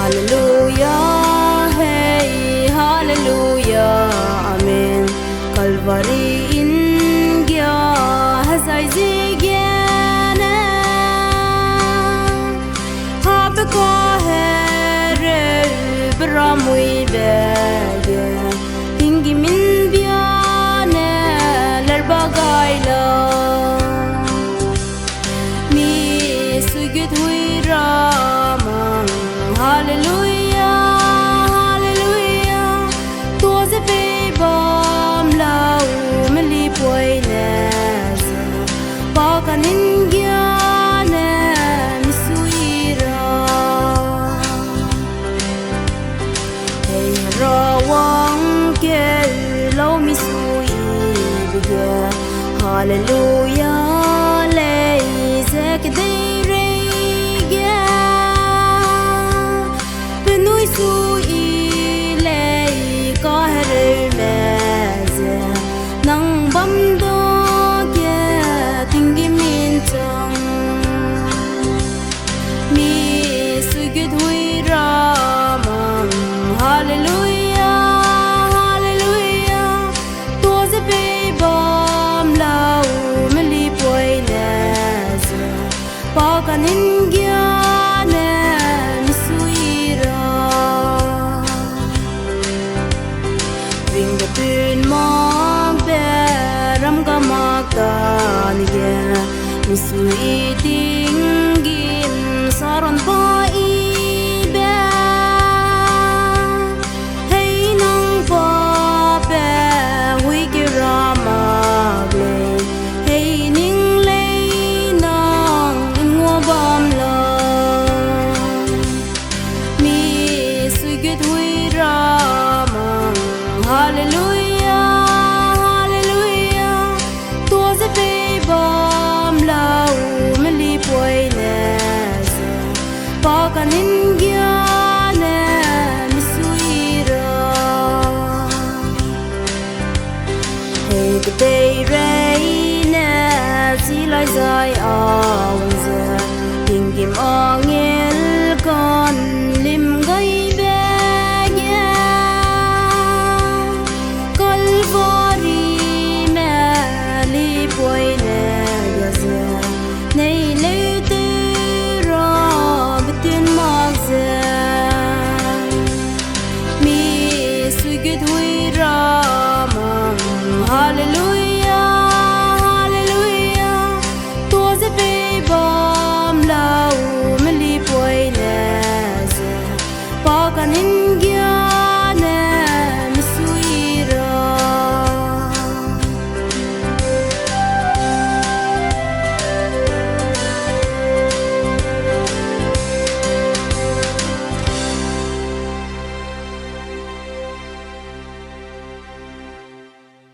Hallelujah, hey, hallelujah, amen. Calvary ngia hazai zegene habko Hera bramui bege hingi min biane lerbagaila mi sugit huirama. Hallelujah, hallelujah, toze bebam lau meli poinesa pakanin gyane misuira hey rawang ke lau misuyi biga. Hallelujah, lei zegene asuiyi lei có Hera meze nang bam do ke tingi min chang mi sugit huirama. Hallelujah, hallelujah, toze bebam lau meli poinesa pakanin gyane Pin mo beram ga magtanige misuiti